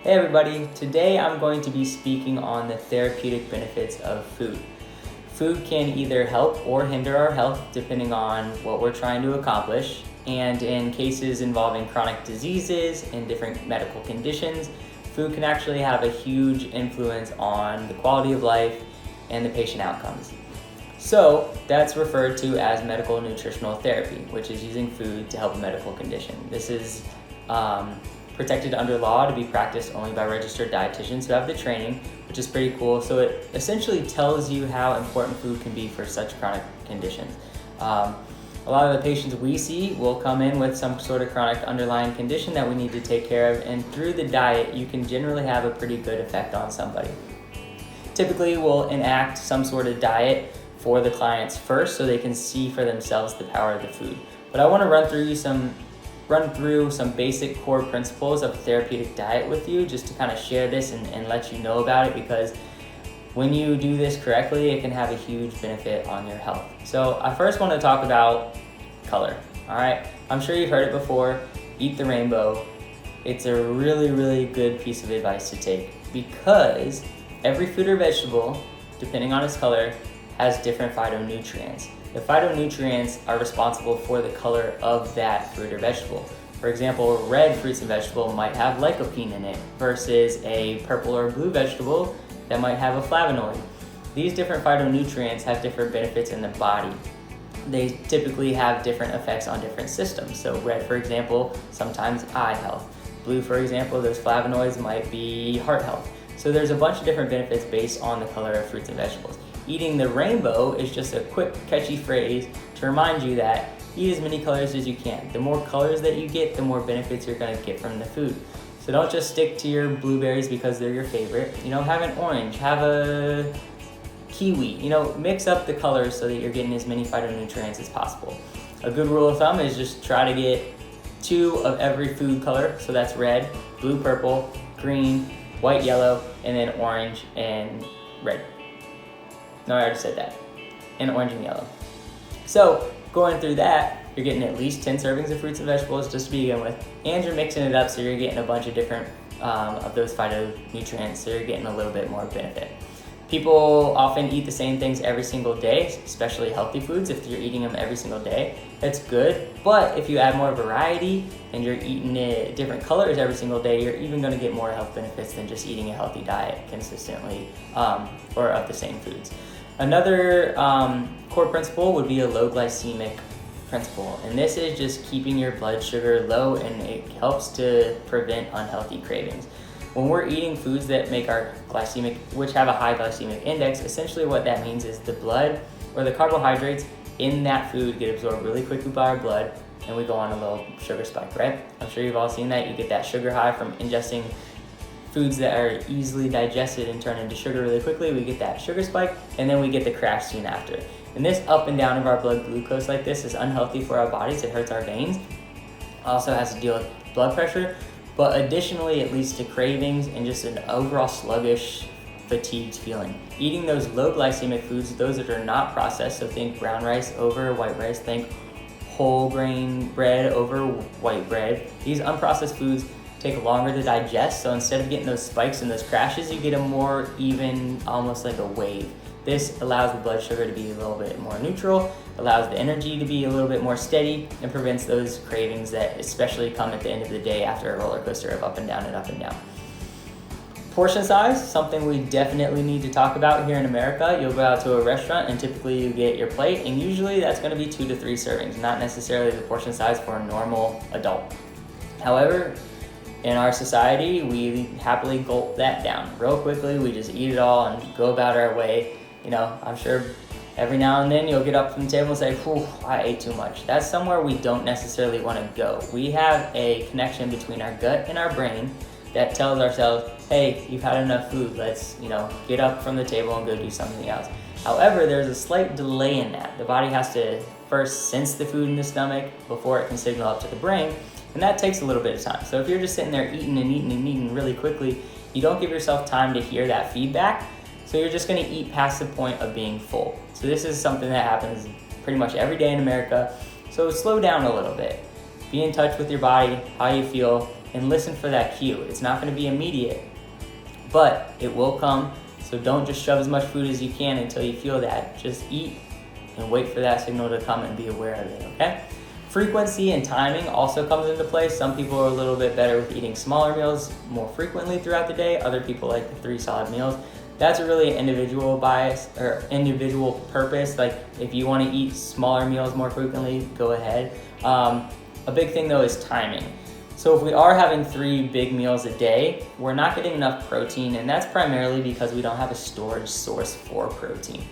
Hey everybody, today I'm going to be speaking on the therapeutic benefits of food. Food can either help or hinder our health depending on what we're trying to accomplish, and in cases involving chronic diseases and different medical conditions, food can actually have a huge influence on the quality of life and the patient outcomes. So that's referred to as medical nutritional therapy, which is using food to help a medical condition. This is protected under law to be practiced only by registered dietitians who have the training, which is pretty cool. So it essentially tells you how important food can be for such chronic conditions. A lot of the patients we see will come in with some sort of chronic underlying condition that we need to take care of, and through the diet, you can generally have a pretty good effect on somebody. Typically, we'll enact some sort of diet for the clients first so they can see for themselves the power of the food. But I want to run through some basic core principles of a therapeutic diet with you, just to kind of share this and let you know about it, because when you do this correctly, it can have a huge benefit on your health. So I first want to talk about color. All right, I'm sure you've heard it before, eat the rainbow. It's a really, really good piece of advice to take, because every food or vegetable, depending on its color, has different phytonutrients. The phytonutrients are responsible for the color of that fruit or vegetable. For example, a red fruits and vegetable might have lycopene in it versus a purple or blue vegetable that might have a flavonoid. These different phytonutrients have different benefits in the body. They typically have different effects on different systems. So red, for example, sometimes eye health. Blue, for example, those flavonoids might be heart health. So there's a bunch of different benefits based on the color of fruits and vegetables. Eating the rainbow is just a quick, catchy phrase to remind you that eat as many colors as you can. The more colors that you get, the more benefits you're going to get from the food. So don't just stick to your blueberries because they're your favorite. Have an orange, have a kiwi. Mix up the colors so that you're getting as many phytonutrients as possible. A good rule of thumb is just try to get 2 of every food color. So that's red, blue, purple, green, white, yellow, and then orange and red. No, I already said that. And orange and yellow. So going through that, you're getting at least 10 servings of fruits and vegetables just to begin with, and you're mixing it up so you're getting a bunch of different of those phytonutrients, so you're getting a little bit more benefit. People often eat the same things every single day, especially healthy foods. If you're eating them every single day, that's good. But if you add more variety and you're eating different colors every single day, you're even going to get more health benefits than just eating a healthy diet consistently or of the same foods. Another core principle would be a low glycemic principle, and this is just keeping your blood sugar low, and it helps to prevent unhealthy cravings. When we're eating foods that make our which have a high glycemic index, essentially what that means is the blood or the carbohydrates in that food get absorbed really quickly by our blood, and we go on a little sugar spike, right? I'm sure you've all seen that. You get that sugar high from ingesting foods that are easily digested and turn into sugar really quickly. We get that sugar spike, and then we get the crash soon after. And this up and down of our blood glucose like this is unhealthy for our bodies. It hurts our veins. Also has to deal with blood pressure, but additionally it leads to cravings and just an overall sluggish, fatigued feeling. Eating those low glycemic foods, those that are not processed, so think brown rice over white rice, think whole grain bread over white bread. These unprocessed foods take longer to digest, so instead of getting those spikes and those crashes, you get a more even, almost like a wave. This allows the blood sugar to be a little bit more neutral, allows the energy to be a little bit more steady, and prevents those cravings that especially come at the end of the day after a roller coaster of up and down and up and down. Portion size, something we definitely need to talk about here in America. You'll go out to a restaurant and typically you get your plate, and usually that's going to be 2 to 3 servings, not necessarily the portion size for a normal adult. However, in our society, we happily gulp that down real quickly. We just eat it all and go about our way. I'm sure every now and then you'll get up from the table and say, "Whew, I ate too much." That's somewhere we don't necessarily want to go. We have a connection between our gut and our brain that tells ourselves, "Hey, you've had enough food. Let's, get up from the table and go do something else." However, there's a slight delay in that. The body has to first sense the food in the stomach before it can signal up to the brain. And that takes a little bit of time. So if you're just sitting there eating and eating and eating really quickly, you don't give yourself time to hear that feedback. So you're just going to eat past the point of being full. So this is something that happens pretty much every day in America. So slow down a little bit. Be in touch with your body, how you feel, and listen for that cue. It's not going to be immediate, but it will come. So don't just shove as much food as you can until you feel that. Just eat and wait for that signal to come and be aware of it, okay? Frequency and timing also comes into play. Some people are a little bit better with eating smaller meals more frequently throughout the day. Other people like the 3 solid meals. That's a really individual bias or individual purpose. Like if you want to eat smaller meals more frequently, go ahead. A big thing though is timing. So if we are having 3 big meals a day, we're not getting enough protein, and that's primarily because we don't have a storage source for protein.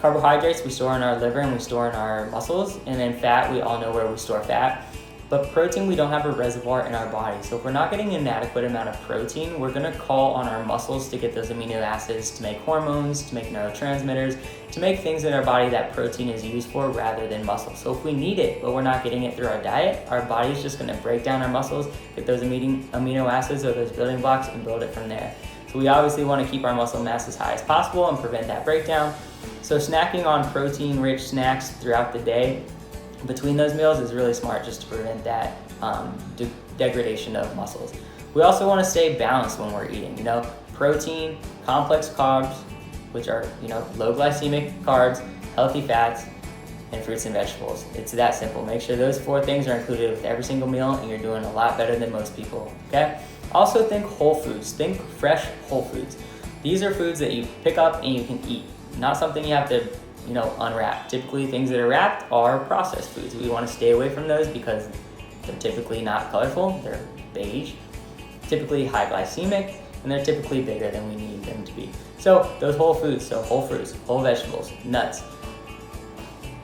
Carbohydrates we store in our liver and we store in our muscles, and then fat, we all know where we store fat. But protein, we don't have a reservoir in our body. So if we're not getting an adequate amount of protein, we're gonna call on our muscles to get those amino acids, to make hormones, to make neurotransmitters, to make things in our body that protein is used for rather than muscle. So if we need it, but we're not getting it through our diet, our body's just gonna break down our muscles, get those amino acids or those building blocks and build it from there. So we obviously wanna keep our muscle mass as high as possible and prevent that breakdown. So snacking on protein-rich snacks throughout the day between those meals is really smart, just to prevent that degradation of muscles. We also want to stay balanced when we're eating. Protein, complex carbs, which are low glycemic carbs, healthy fats, and fruits and vegetables. It's that simple. Make sure those 4 things are included with every single meal, and you're doing a lot better than most people. Okay. Also think whole foods. Think fresh whole foods. These are foods that you pick up and you can eat. Not something you have to unwrap. Typically things that are wrapped are processed foods. We want to stay away from those because they're typically not colorful, they're beige, typically high glycemic, and they're typically bigger than we need them to be. So those whole foods, so whole fruits, whole vegetables, nuts,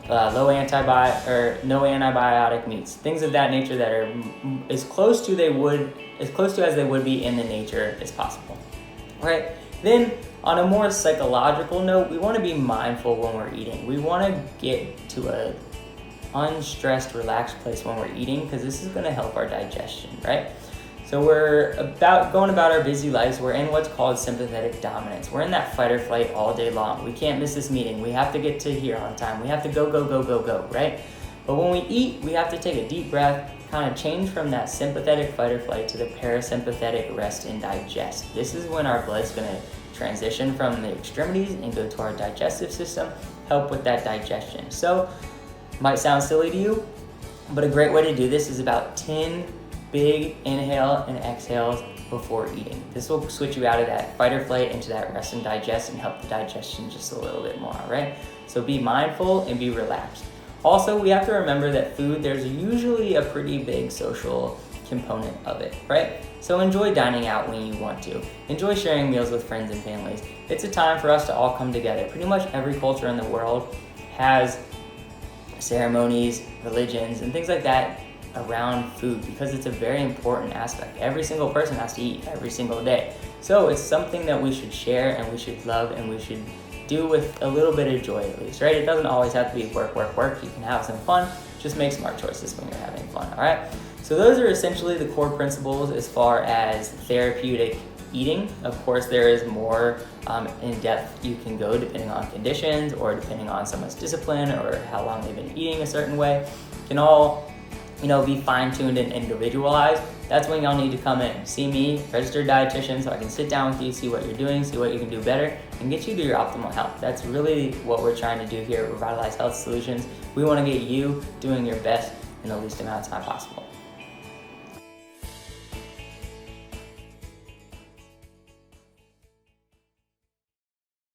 no antibiotic meats, things of that nature that are as close to as they would be in the nature as possible. All right. Then on a more psychological note, we want to be mindful when we're eating. We want to get to a unstressed, relaxed place when we're eating, because this is going to help our digestion, right? So we're going about our busy lives. We're in what's called sympathetic dominance. We're in that fight or flight all day long. We can't miss this meeting. We have to get to here on time. We have to go, right? But when we eat, we have to take a deep breath, kind of change from that sympathetic fight or flight to the parasympathetic rest and digest. This is when our blood's going to transition from the extremities and go to our digestive system, help with that digestion. So, might sound silly to you, but a great way to do this is about 10 big inhale and exhales before eating. This will switch you out of that fight or flight into that rest and digest and help the digestion just a little bit more, all right? So be mindful and be relaxed. Also, we have to remember that food, there's usually a pretty big social component of it, right? So enjoy dining out when you want to. Enjoy sharing meals with friends and families. It's a time for us to all come together. Pretty much every culture in the world has ceremonies, religions, and things like that around food because it's a very important aspect. Every single person has to eat every single day. So it's something that we should share and we should love and we should do with a little bit of joy at least, right? It doesn't always have to be work. You can have some fun. Just make smart choices when you're having fun, all right? So those are essentially the core principles as far as therapeutic eating. Of course, there is more in depth you can go depending on conditions or depending on someone's discipline or how long they've been eating a certain way. It can all be fine-tuned and individualized. That's when y'all need to come in. See me, registered dietitian, so I can sit down with you, see what you're doing, see what you can do better, and get you to your optimal health. That's really what we're trying to do here at Revitalize Health Solutions. We want to get you doing your best in the least amount of time possible.